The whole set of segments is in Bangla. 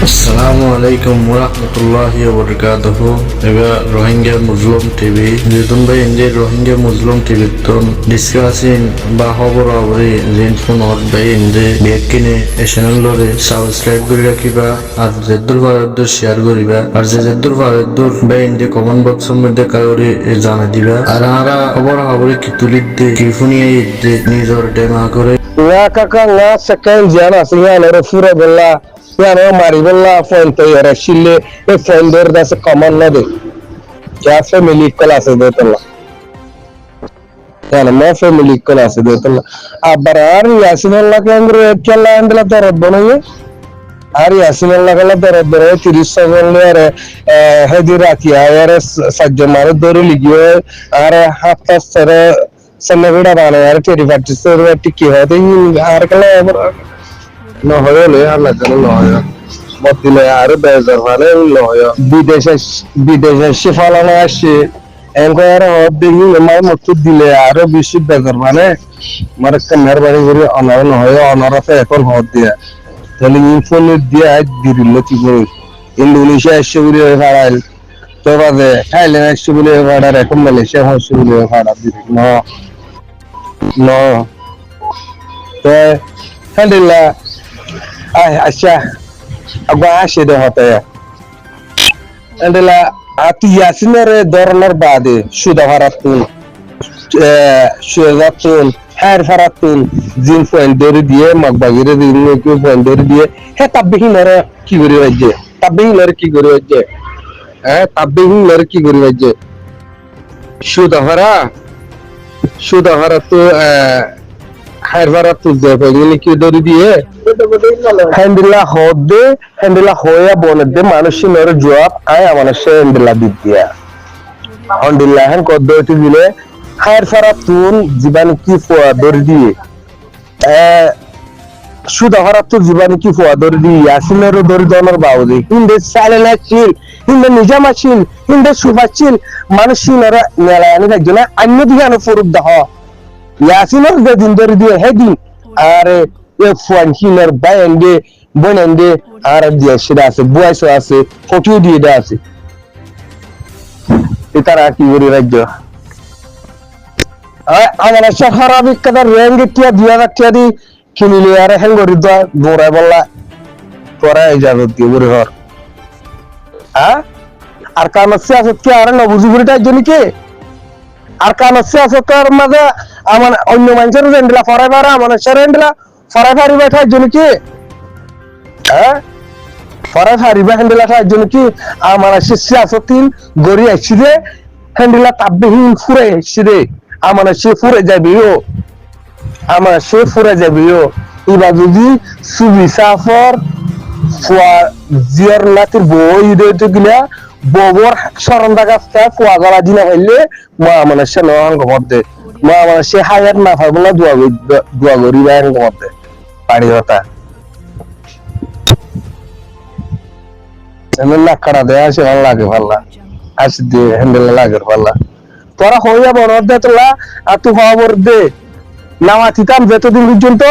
Assalamualaikum warahmatullahi wabarakatuh. Ega Rohingya Muslim TV. Jitun bhai India Rohingya Muslim TV ton discussing bahobor abri jinfun or bhai India bekine channel lore subscribe kori rakhiba ar jeddur baradur share koriba ar jeddur baradur bhai India comment box moddhe kaori jana diba ar ara khobor abri ki tulidde kifuni idde nizor dema kore nga kaka nga second jana singa lore fura bella yani maribella fonte yara shille e fonder da se common na de ya family class de tala yani ma family class de tala abarar yasinalla kengro ekella andla tarabbonaye আর ইয়াসিনাল্লাহ কলা দরে দরে 30 সেকেন্ড এর হেদিরাতি আর সাজ্জমার দরে লিগিয়ে আর হাফতা সরে সনগড়া বানা আর 35 সরে টিকি হতে আর কলা no hoyo le alla jana no hoyo motile আর বেজার মানে no hoyo বিদেশে শিফালানো আসে এনকোয়ার হদ্দিনি মাই মত দিলে আর বেশি বেজার মানে মারকা মেহরবানি করে অনার no hoyo অনারতে এখন হদ দিয়া তাহলে ইনফোন দিয়ে আজ দিল কি করে ইন্দোনেশিয়া এসে বলে ভাড়াল তো বাদে থাইল্যান্ড এসে বলে ভাড়া এখন মালয়েশিয়া এসে বলে ভাড়া দিল no no তো alhamdulillah अच्छा अगवा शेदे होता है अंदला आती यासिनर दौरनर बादे शुदाहारातुन शुदाहारातुन हर फरातुन जिन फंडर दिए मगबागिरे दिन के फंडर दिए है तब भी नर की गरी वजह तब भी नर की गरी वजह है तब भी नर की गरी वजह शुदाहारा तो हर फरातुन दे पगनी की दौर दिए হ্যান্ডেলা হদে হ্যান্ডেলা হয়া বনদে মানুষের জবাব আয় আমার হ্যান্ডেলা দিতিয়া হ্যান্ডেলা হ্যান কদতে দিলে হায়ার ফারাতুন জীবন কি ফোয়া দর দিয়ে সুদা ফারাতুন জীবন কি ফোয়া দর দিয়ে ইয়াসিনের দর দনর বাউদি ইন্দে সালেনা চিল ইন্দে নিজামা চিল ইন্দে সুফা চিল মানুষের নেলায়ানি থাকজনা অন্য দিগানো ফরুদ দাহ ইয়াসিনের যে দিন দর দিয়ে হেদিন আরে F1 hilar bayande bonande arabia shida আছে বুয়াইছো আছে ফটিও দিয়ে দেয়া আছে এটারা কি করে রাজ্য আমার শহরাবি কাদার রেঙ্গ টিয়া দিয়া রাখিয়া দি কিনিলে আর হেঙ্গরি দা গোরাই বললা তোরা ইজাজত দিয়ে বরে হর আর কান সিয়াসত কি আর না বুঝি বুড়িটা জন্য কি আর কান সিয়াসতের মাঝে আমার অন্য মানুষের রেন্ডলা ফরাইবার আমার রেন্ডলা ফরাফারি বাঠার জন্য কি ফরাফারি বা হ্যান্ডেলা থাকার জন্য কি আমার সিয়াসতিন গড়ি আসছি রে হ্যান্ডেলা তাববিহীন ফুরে আসছি রে আমার সে ফুরে যাবিও আমার সে ফুরে যাবিও এবার যদি সুবিসাফর ফুয়া জিয়ার লাতির বই দিতে গিলা ববর সরন্দা গাছটা ফুয়া গলা দিনা হইলে মা আমার সে নহাঙ্গ মধ্যে মা আমার সে হায়াত না ফাইবলা দোয়া করি বা হাঙ্গ মধ্যে পাড়ি হতা হ্যান্ডেল করা দেয় আসে ভালো লাগে ভাল্লা আসি দিয়ে হ্যান্ডেল লাগে ভাল্লা তোরা হইয়া বনর দে তোলা আর তুই খবর দে নামা থিতাম যতদিন পর্যন্ত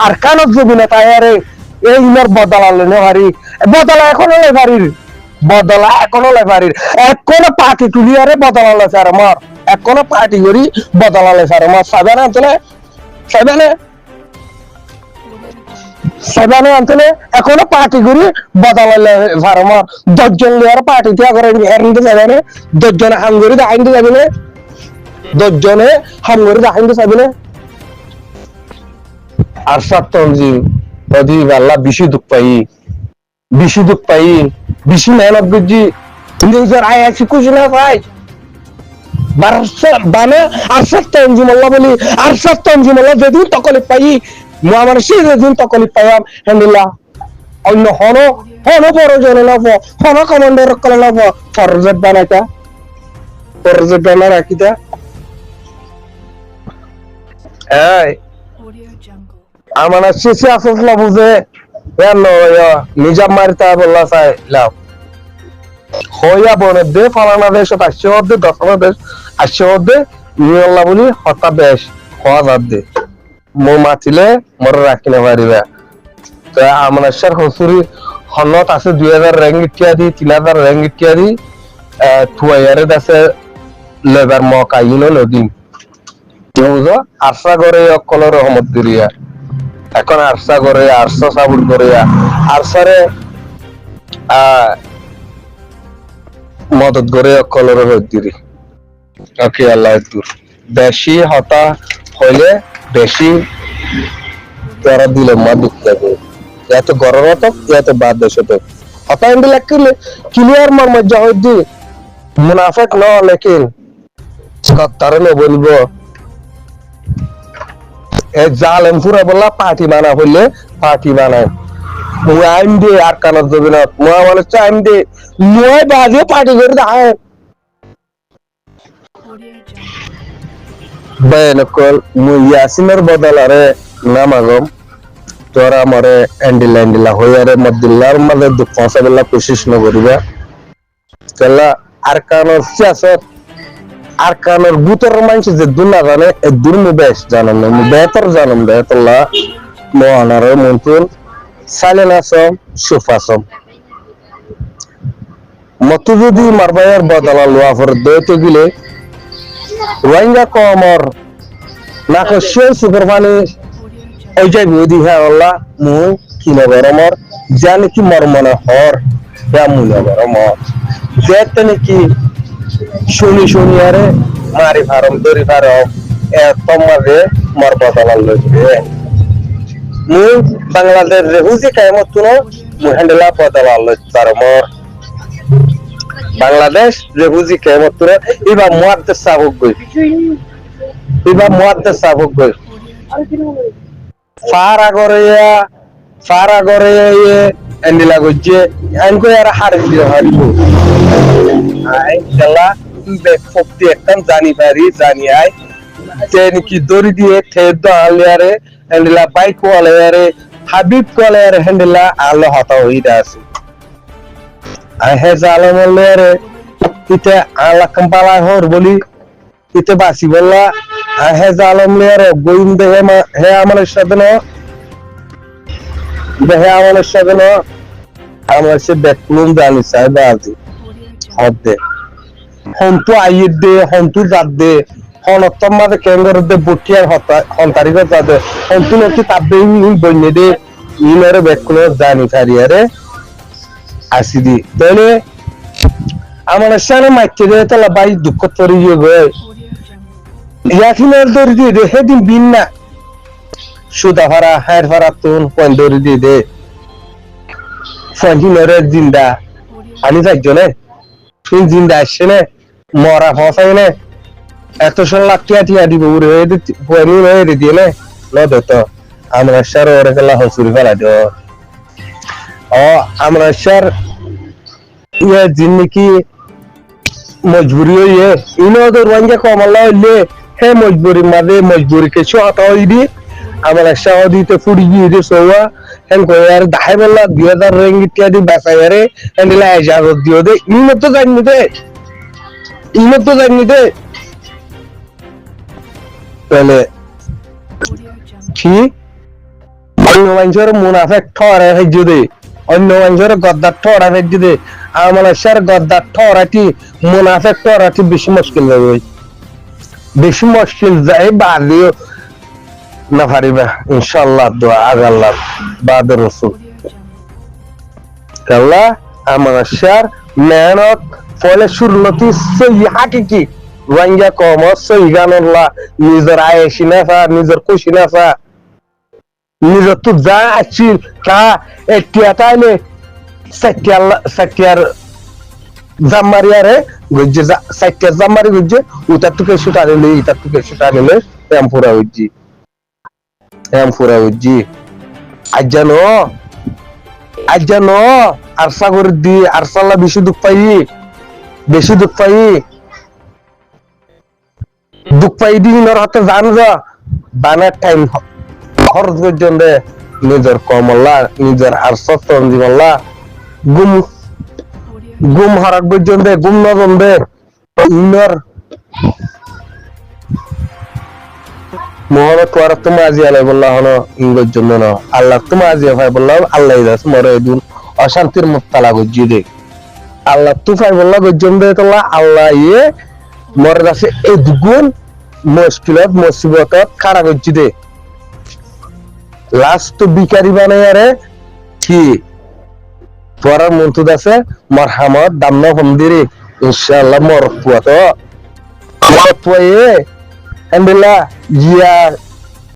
আর কানত যাবি না তাই আরে এই ইনার বদলালে না হারি বদলা এখনো লেভারির বদলা এখনো লেভারির এখনো পার্টি তুলিয়ারে বদলালে স্যার আমার এখনো পার্টি করি বদলালে স্যার আমার সাবানে আনতলে সাবানে আনতলে এখনো পার্টি করি বদলালে স্যার আমার 10 জন লিয়ার পার্টি তিয়া করে এরিতে যাবে 10 জন হাম করি দাইতে যাবে না 10 জনে হাম করি দাইতে যাবে না আর সত্যজি বদি আল্লাহ বেশি দুঃখ পাই বেশি মেহনত বুঝি নিজের আয় আছে কুছ না ভাই বানে আর সত্যজি মোল্লা বলি আর সত্যজি মোল্লা যেদিন তকলিফ পাই মু আমার সেই যেদিন তকলিফ পাইম আলহামদুলিল্লাহ অন্য হনো প্রয়োজন লব হনো কমান্ডার কল লব ফরজত বানাইতা ফরজত বানা রাখিতা এই আমার শেষে আসল বুঝে নিজাম মারিতা বললা চাই লাভ হইয়া বনে দে ফালানা দেশ আসছে হদ্দে দশনা দেশ আসছে হদ্দে নিয়ল্লা বলি হতা বেশ হওয়া যাত দে মো মাতিলে মরে রাখি না পারিবা তো আমার হসুরি হনত আছে 2000 র্যাঙ্ক ইত্যাদি 3000 র্যাঙ্ক ইত্যাদি থুয়াইয়ারে আছে লেবার মকাইনো নদী বুঝো আশা করে অকল রহমত করিয়া এখন আশা করে আরসা সাবুর করিয়া আরসারে মদত করে অকল রহমত দিরি ওকে আল্লাহ দূর বেশি হতা হইলে বেশি তারা দিলে মা দুঃখ লাগে এত গরম হতো এত বাদ দেশ হতো হতা এন্ড লাগলে ক্লিয়ার মার মজ্জা হইদি মুনাফিক ন লেকিন তারনে বলবো এ জালেম পুরা বললা পার্টি বানা হইলে পার্টি বানায় মুই আইম দে আর কানত যাবে না মুই বলে চাইম দে মুই বাজে পার্টি করে দাও বেনকল মুই ইয়াসিনের বদলারে নামাগম তোরা মরে এন্ডিলা হইয়ারে মদিল্লার মাঝে দুঃখ পৌঁছাবেলা কোশিশ ন করিবা কেলা আর কানত সিয়াসত আর কানের বুতর মানুষ যে দুনা জানে এ দুর্মু বেশ জানাম না বেতর জানাম বেতল্লা মহানার মন্ত্রণ সাইলেন আসম সুফাসম মতো যদি মারবাইয়ার বদলা লোয়া ফর দইতে গেলে রোহিঙ্গা কমর না কষে সুপার পানি ওই যাই বুদি হ্যাঁ আল্লাহ মু কিনে গরমর জানে কি মর মনে হর হ্যাঁ মুনে গরমর যেতে নাকি শুনি আরে মারি ফারম দরি ফারম তোমারে মর বদলা লইবে মু বাংলাদেশ রেহুজি কায়মত তুনো মু হ্যান্ডেলা বদলা লই পারমর বাংলাদেশ রেহুজি কায়মত তুনো ইবা মুআদ্দাস সাবক গই ইবা মুআদ্দাস সাবক গই ফারা করে এন্ডিলা গজ্জে আনকো আর হার দিও হারিবো আই খেলা ফক্তি একদম জানি আই তেন কি দড়ি দিয়ে থেদ আলিয়ারে হ্যান্ডেলা বাইক ওয়ালারে হাবিব কোয়ালারে হ্যান্ডেলা আলো হতা হইরা আছে আই হে জালাম আলিয়ারে ইতে আলা কম্পালা হর বলি ইতে বাসি বললা আই হে জালাম আলিয়ারে গোইন্দে হে আমাদের সাথে না হে আমাদের সাথে না আমার সে বেতলুম জানি সাহেব আজি হদে হন্তু আইয়ে দে হন্তু জাত দে হনতম মাঝে কেঙ্গর দে বুটিয়ার হতা হন্তারিগ জাদে হন্তু নকি তাবে বন্যে দে ইনারে বেতকুলো জানি সারিয়ারে আসিদি তাহলে আমার সামনে মাইতে দে তালা বাই দুঃখ তরিয়ে গয়ে ইয়াকিনের দরি দিয়ে দে হেদিন বিন না সুদা ভাড়া হায়ের ভাড়া তুন পয়েন দরি দিয়ে দে ফঞ্জিনরে জিন্দা আমি যাইজনে তুই জিন্দা আসছে না মরা ফসাই না এত সব লাখ টিয়া দিব উড়ে পয়নি হয়ে দিয়ে না নদ তো আমরা সার ওরে গেলা হসুরি ফেলা দো ও আমরা সার ইয়ে জিন্নি কি মজবুরি হইয়ে ইনোদের রোহিঙ্গা কমাল্লা হইলে হে মজবুরি কে হতা হইদি আমার সাহ দিতে ফুড়ি গিয়ে দিয়ে সৌয়া হেন কই আর দাহাই বললা 2000 রেঙ্গ ইত্যাদি বেচাইয়ারে এন্ডিলা ইজাজত দিও দে ইমত তো জানি দে তাহলে কি অন্য মানুষের মুনাফেক ঠরে হেজ্য দে অন্য মানুষের গদ্দার ঠরা হেজ্য দে আমার সার গদ্দার ঠরাটি মুনাফেক ঠরাটি বেশি মুশকিল হবে বেশি মুশকিল যায় বাদিও না পারিবা ইনশাআল্লাহ দোয়া আগাল্লাহ বাদ রাসূল কাল্লা আমার শার মেহনত ফলে সুরলতি সই হাকিকি রোহিঙ্গা কম সই গানুল্লাহ নিজের আয়েশি নাফা নিজের খুশি নাফা নিজের তো যা আছি তা এটিয়া তাইলে সাটিয়ার জামারিয়ারে গজ্জে সাটিয়ার জামারি গজ্জে উতার তুকে শুটা নিলে ইতার তুকে শুটা নিলে টেম্পুরা হইজি আজানো আরসা করে দি আরসাল্লা বেশি দুঃখ পাই দিনের হাতে জান যা বানার টাইম খরচ পর্যন্ত নিজের কমল্লা নিজের আরসা তঞ্জিমল্লা গুম হারাক পর্যন্ত গুম নজন দে ইনর মোহন তোর তুমি আজি আলাই বললা হলো ইংরেজ জন্য না আল্লাহ তুমি আজি ভাই বললাম আল্লাহ দাস মরে দিন অশান্তির মুক্তালা গজ্জি দে আল্লাহ তুফাই বললা গজ্জম দে তোলা আল্লাহ ইয়ে মরে আছে এই দুগুণ মুশকিলত মুসিবতত খাড়া গজ্জি দে লাস্ট তো বিকারি বানাই আরে কি পরার মন্তুদ আছে মারহামত দামনা ফমদিরি ইনশাআল্লাহ মরক পুয়া তো মরক পুয়া এ আলহামদুলিল্লাহ জিয়া